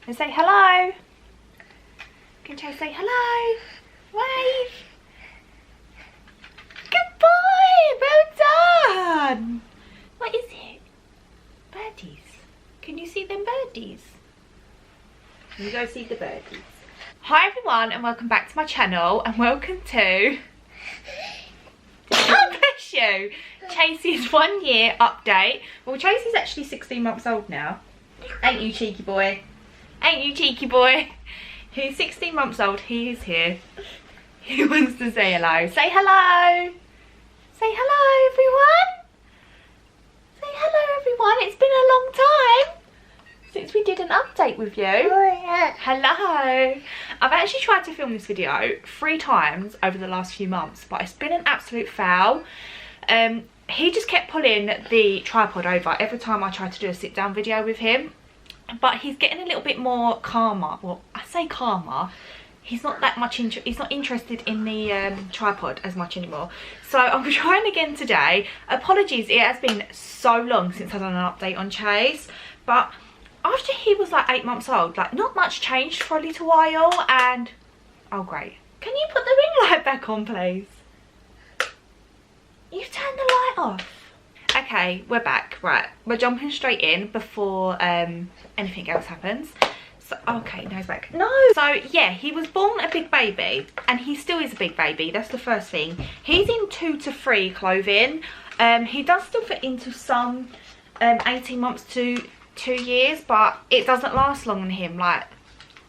And say hello. Can Chase say hello? Wave. Good boy. Well done. What is it? Birdies. Can you see them birdies? Can you go see the birdies? Hi everyone and welcome back to my channel and welcome to... Oh bless you! Chasey's 1 year update. Well, Chasey's actually 16 months old now. Ain't you cheeky boy? Ain't you cheeky boy? He's 16 months old, he is here. He wants to say hello. Say hello! Say hello everyone! Say hello everyone, it's been a long time since we did an update with you. Hello! I've actually tried to film this video 3 times over the last few months, but it's been an absolute fail. He just kept pulling the tripod over every time I tried to do a sit down video with him. But he's getting a little bit more calmer. Well, I say calmer. He's not that much he's not interested in the tripod as much anymore. So I'm trying again today. Apologies, it has been so long since I've done an update on Chase. But after he was like 8 months old, like not much changed for a little while. And oh great. Can you put the ring light back on please? You've turned the light off. Okay, we're back. Right, we're jumping straight in before anything else happens. So, okay, no, he's back. No! So, yeah, he was born a big baby, and he still is a big baby. That's the first thing. He's in 2 to 3 clothing. He does still fit into some 18 months to 2 years, but it doesn't last long on him. Like,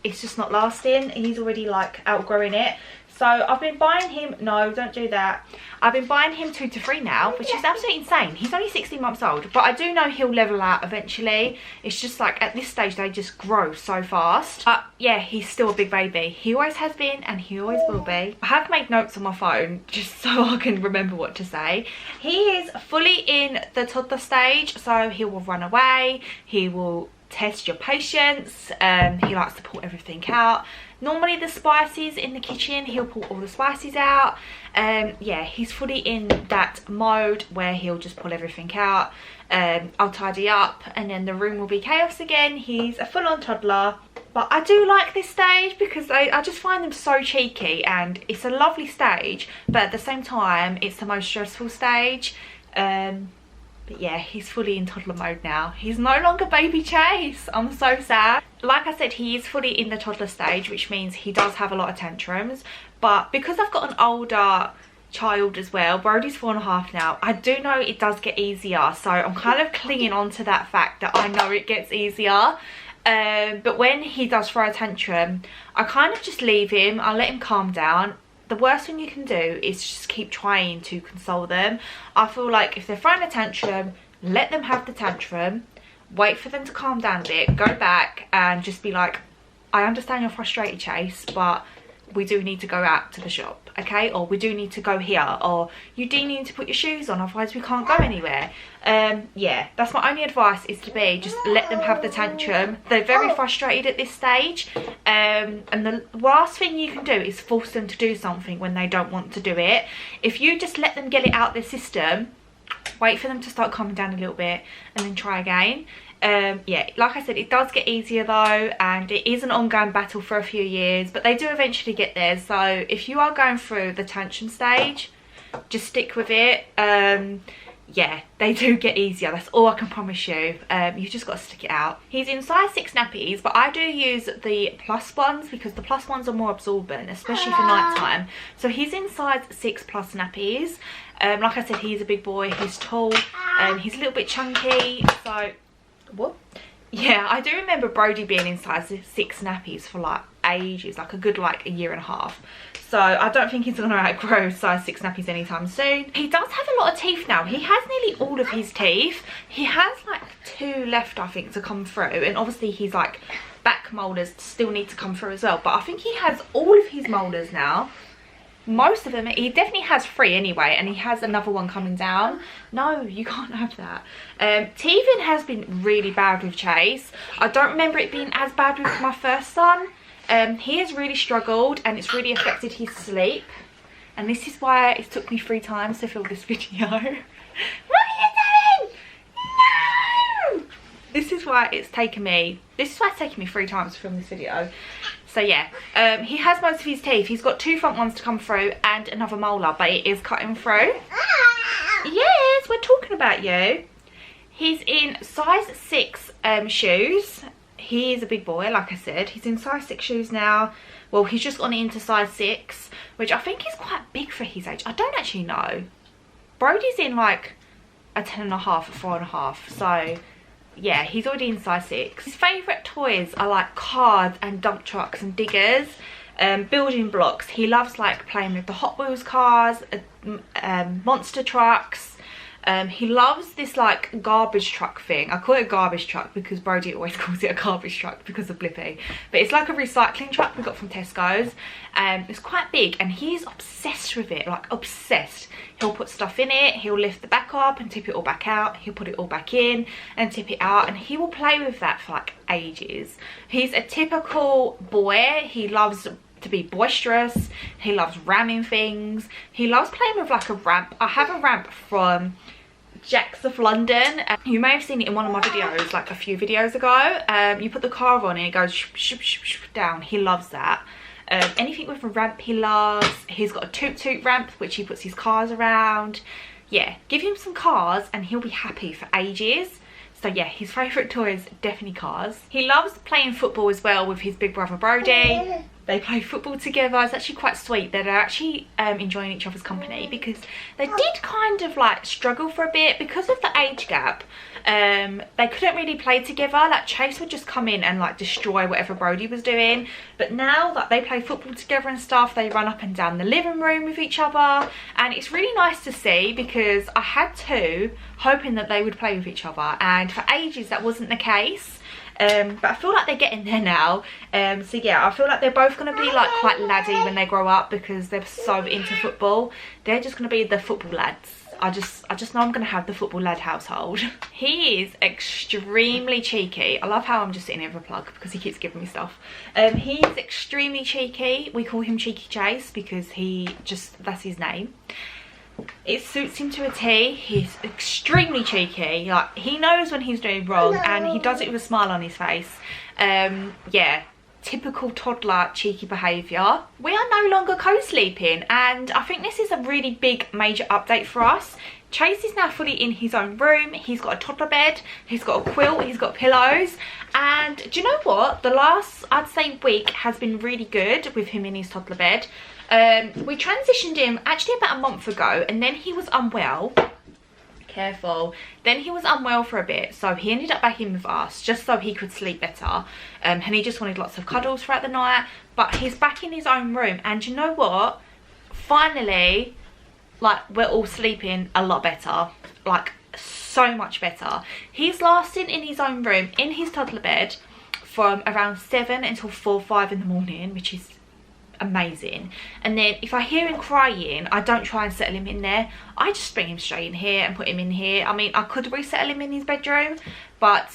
it's just not lasting. He's already, like, outgrowing it. So I've been buying him, no, don't do that. I've been buying him 2 to 3 now, which is absolutely insane. He's only 16 months old, but I do know he'll level out eventually. It's just like at this stage, they just grow so fast. But yeah, he's still a big baby. He always has been and he always will be. I have made notes on my phone just so I can remember what to say. He is fully in the toddler stage, so he will run away. He will test your patience. He likes to pull everything out. Normally the spices in the kitchen, he'll pull all the spices out. Yeah, he's fully in that mode where he'll just pull everything out. I'll tidy up and then the room will be chaos again. He's a full-on toddler. But I do like this stage because I just find them so cheeky, and it's a lovely stage, but at the same time it's the most stressful stage. But yeah, he's fully in toddler mode now. He's no longer baby Chase. I'm so sad. Like I said, he is fully in the toddler stage, which means he does have a lot of tantrums. But because I've got an older child as well, Brodie's 4.5 now, I do know it does get easier. So I'm kind of clinging on to that fact that I know it gets easier. But when he does throw a tantrum, I kind of just leave him. I let him calm down. The worst thing you can do is just keep trying to console them. I feel like if they're throwing a tantrum, let them have the tantrum, wait for them to calm down a bit, go back and just be like, I understand you're frustrated, Chase, but we do need to go out to the shop, okay? Or we do need to go here, or you do need to put your shoes on, otherwise we can't go anywhere. Yeah, that's my only advice, is to be just let them have the tantrum. They're very frustrated at this stage, and the last thing you can do is force them to do something when they don't want to do it. If you just let them get it out their system, wait for them to start calming down a little bit and then try again. Yeah, like I said, it does get easier though, and it is an ongoing battle for a few years, but they do eventually get there. So if you are going through the tantrum stage, just stick with it. Yeah, they do get easier, that's all I can promise you. You've just got to stick it out. He's in size 6 nappies, but I do use the plus ones because the plus ones are more absorbent, especially for night time. So he's in size 6 plus nappies. Like I said, he's a big boy, he's tall, he's a little bit chunky, so what? Yeah, I do remember Brodie being in size 6 nappies for like ages, like a good like 1.5 years. So I don't think he's gonna outgrow size 6 nappies anytime soon. He does have a lot of teeth now. He has nearly all of his teeth. He has like 2 left, I think, to come through, and obviously he's like back molars still need to come through as well, but I think he has all of his molars now. Most of them, he definitely has 3 anyway, and he has another one coming down. No, you can't have that. Teething has been really bad with Chase. I don't remember it being as bad with my first son. He has really struggled, and it's really affected his sleep, and this is why it took me 3 times to film this video. What are you doing? No! This is why it's taken me 3 times to film this video. So yeah, he has most of his teeth. He's got 2 front ones to come through and another molar, but it is cutting through. Yes, we're talking about you. He's in size 6 shoes. He is a big boy, like I said. He's in size 6 shoes now. Well, he's just gone into size 6, which I think is quite big for his age. I don't actually know. Brodie's in like a 10.5, a 4.5. So yeah, he's already in size 6. His favourite toys are like cars and dump trucks and diggers, building blocks. He loves like playing with the Hot Wheels cars, monster trucks. He loves this like garbage truck thing. I call it a garbage truck because Brodie always calls it a garbage truck because of Blippi. But it's like a recycling truck we got from Tesco's. It's quite big and he's obsessed with it, like obsessed. He'll put stuff in it, he'll lift the back up and tip it all back out. He'll put it all back in and tip it out, and he will play with that for like ages. He's a typical boy. He loves to be boisterous. He loves ramming things. He loves playing with like a ramp. I have a ramp from Jack's of London. You may have seen it in one of my videos like a few videos ago. You put the car on and it goes shoop, shoop, shoop, down. He loves that. Anything with a ramp he loves. He's got a toot toot ramp which he puts his cars around. Yeah, give him some cars and he'll be happy for ages. So yeah, his favourite toy is definitely cars. He loves playing football as well with his big brother Brodie. They play football together. It's actually quite sweet that they're actually enjoying each other's company, because they did kind of like struggle for a bit because of the age gap. They couldn't really play together. Like Chase would just come in and like destroy whatever Brodie was doing, but now that they play football together and stuff, they run up and down the living room with each other, and it's really nice to see, because I had 2 hoping that they would play with each other, and for ages that wasn't the case. But I feel like they're getting there now. So yeah, I feel like they're both going to be like quite laddie when they grow up, because they're so into football. They're just going to be the football lads. I just know I'm going to have the football lad household. He is extremely cheeky. I love how I'm just sitting here with a plug because he keeps giving me stuff. He's extremely cheeky. We call him Cheeky Chase because that's his name. It suits him to a T. He's extremely cheeky. Like, he knows when he's doing wrong and he does it with a smile on his face. Yeah, typical toddler cheeky behaviour. We are no longer co-sleeping, and I think this is a really big major update for us. Chase is now fully in his own room. He's got a toddler bed, he's got a quilt, he's got pillows, and do you know what? The last, I'd say, week has been really good with him in his toddler bed. We transitioned him actually about a month ago, and then he was unwell. Careful. Then he was unwell for a bit, so he ended up back in with us just so he could sleep better. And he just wanted lots of cuddles throughout the night, but he's back in his own room, and you know what? Finally, like, we're all sleeping a lot better, like so much better. He's lasting in his own room in his toddler bed from around 7 until 4 or 5 in the morning, which is amazing. And then if I hear him crying, I don't try and settle him in there. I just bring him straight in here and put him in here. I mean, I could resettle him in his bedroom, but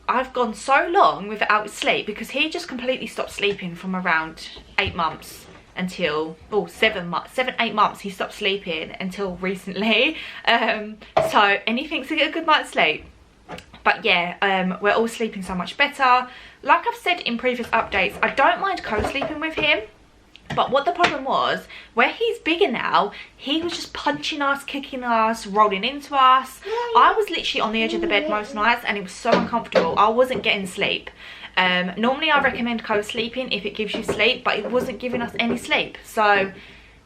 I've gone so long without sleep because he just completely stopped sleeping from around 8 months until 7-8 months. He stopped sleeping until recently. And he thinks to get a good night's sleep. But yeah, we're all sleeping so much better. Like I've said in previous updates, I don't mind co-sleeping with him. But what the problem was, where he's bigger now, he was just punching us, kicking us, rolling into us. I was literally on the edge of the bed most nights and it was so uncomfortable. I wasn't getting sleep. Normally I recommend co-sleeping if it gives you sleep, but it wasn't giving us any sleep. So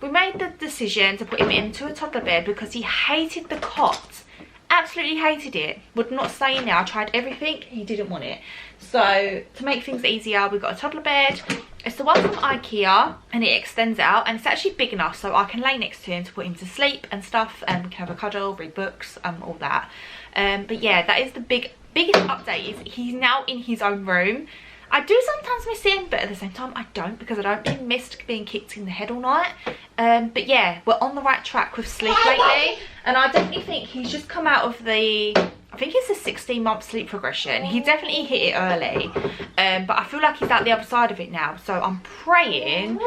we made the decision to put him into a toddler bed because he hated the cot. Absolutely hated it. Would not stay in there. I tried everything, he didn't want it. So to make things easier, we got a toddler bed. It's the one from IKEA, and it extends out, and it's actually big enough so I can lay next to him to put him to sleep and stuff, and we can have a cuddle, read books, all that. But yeah, that is the biggest update, is he's now in his own room. I do sometimes miss him, but at the same time I don't, because I don't miss being kicked in the head all night. But yeah, we're on the right track with sleep lately, and I definitely think he's just come out of the, I think it's a 16-month sleep progression. He definitely hit it early, but I feel like he's out the other side of it now, so I'm praying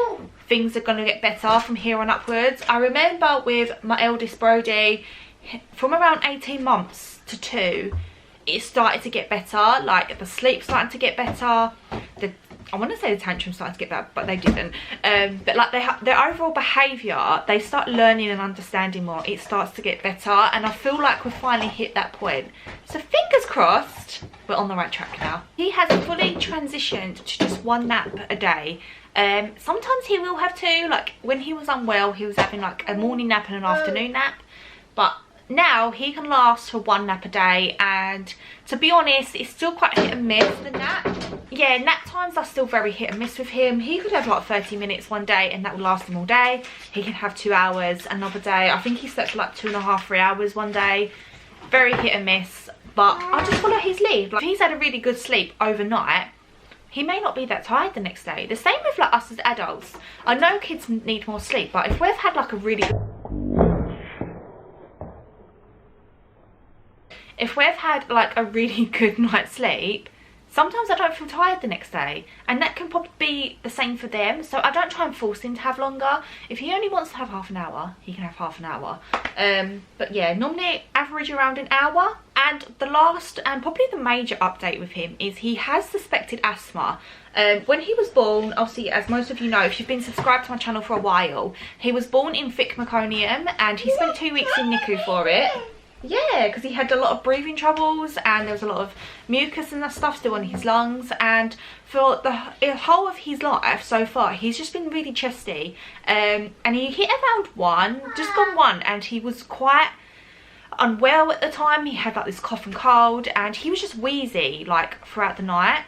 things are going to get better from here on upwards. I remember with my eldest Brodie, from around 18 months to 2, it started to get better. Like the sleep started to get better. I want to say the tantrum started to get better, but they didn't. But like their overall behaviour, they start learning and understanding more. It starts to get better, and I feel like we've finally hit that point. So fingers crossed, we're on the right track now. He has fully transitioned to just 1 nap a day. Sometimes he will have 2. Like when he was unwell, he was having like a morning nap and an afternoon nap. But now he can last for 1 nap a day, and to be honest, it's still quite hit and miss, the nap. Yeah, nap times are still very hit and miss with him. He could have like 30 minutes one day and that will last him all day. He can have 2 hours another day. I think he slept for like 2.5, 3 hours one day. Very hit and miss, but I just follow his lead. Like if he's had a really good sleep overnight, he may not be that tired the next day. The same with like us as adults. I know kids need more sleep, but if we've had like a really good... If we've had like a really good night's sleep, sometimes I don't feel tired the next day, and that can probably be the same for them. So I don't try and force him to have longer. If he only wants to have half an hour, he can have half an hour. But yeah, normally average around an hour. And the last and probably the major update with him is he has suspected asthma. When he was born, obviously, as most of you know, if you've been subscribed to my channel for a while, he was born in thick meconium, and he spent 2 weeks in NICU for it. Yeah, because he had a lot of breathing troubles, and there was a lot of mucus and that stuff still in his lungs. And for the whole of his life so far, he's just been really chesty. And he hit around 1, just gone 1, and he was quite unwell at the time. He had like this cough and cold, and he was just wheezy like throughout the night.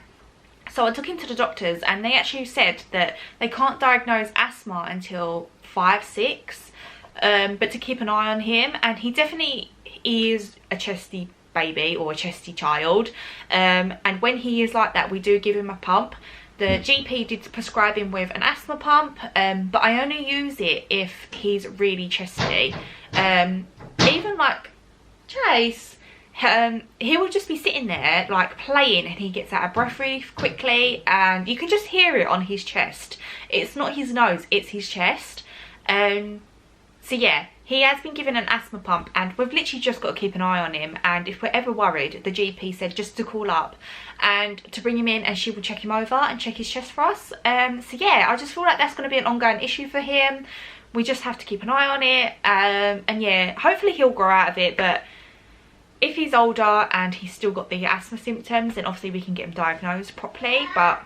So I took him to the doctors, and they actually said that they can't diagnose asthma until 5, 6. But to keep an eye on him, and he definitely is a chesty baby or a chesty child, and when he is like that, we do give him a pump. The GP did prescribe him with an asthma pump, but I only use it if he's really chesty. Even like Chase, he will just be sitting there like playing, and he gets out of breath really quickly, and you can just hear it on his chest. It's not his nose, it's his chest. So yeah, he has been given an asthma pump, and we've literally just got to keep an eye on him. And if we're ever worried, the GP said just to call up and to bring him in, and she will check him over and check his chest for us. So yeah, I just feel like that's going to be an ongoing issue for him. We just have to keep an eye on it, and yeah, hopefully he'll grow out of it. But if he's older and he's still got the asthma symptoms, then obviously we can get him diagnosed properly. But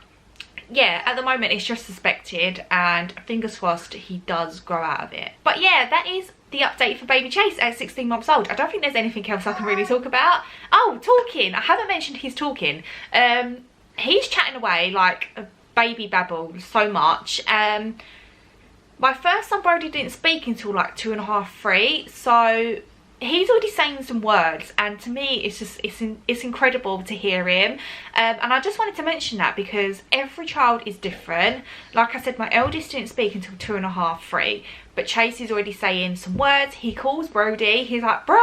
yeah, at the moment it's just suspected, and fingers crossed he does grow out of it. But yeah, that is the update for baby Chase at 16 months old. I don't think there's anything else I can really talk about. Oh, talking. I haven't mentioned his talking. He's chatting away like a baby babble so much. My first son Brody didn't speak until like 2.5, 3, so he's already saying some words, and to me it's just it's incredible to hear him. And I just wanted to mention that because every child is different. Like I said, my eldest didn't speak until 2.5, 3, but Chase is already saying some words. He calls Brody, he's like bro.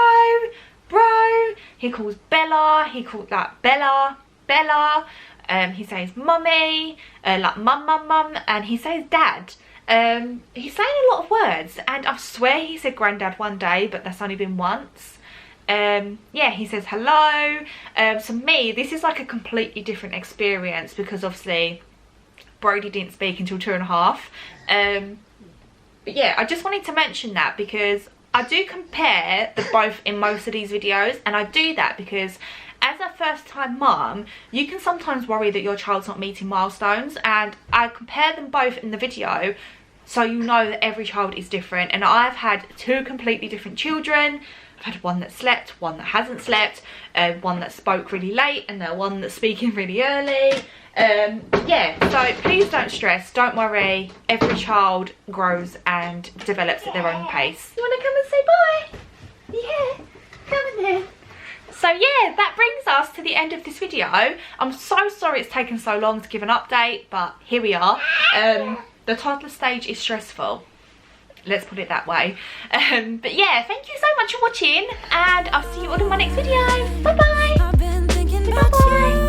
He calls Bella, he calls like Bella. He says mummy, like mum, and he says dad. He's saying a lot of words, and I swear he said granddad one day, but that's only been once. Yeah, he says hello. So me, this is like a completely different experience, because obviously Brody didn't speak until 2.5. But yeah, I just wanted to mention that because I do compare the both in most of these videos, and I do that because as a first-time mum, you can sometimes worry that your child's not meeting milestones, and I compare them both in the video so you know that every child is different. And I've had 2 completely different children. I've had one that slept, one that hasn't slept, one that spoke really late, and then one that's speaking really early. Yeah, so please don't stress, don't worry, every child grows and develops at their own pace. You want to come and say bye? Yeah, come in there. So yeah, that brings us to the end of this video. I'm so sorry it's taken so long to give an update, but here we are. The toddler stage is stressful, let's put it that way. But yeah, thank you so much for watching, and I'll see you all in my next video. Bye bye. Bye bye.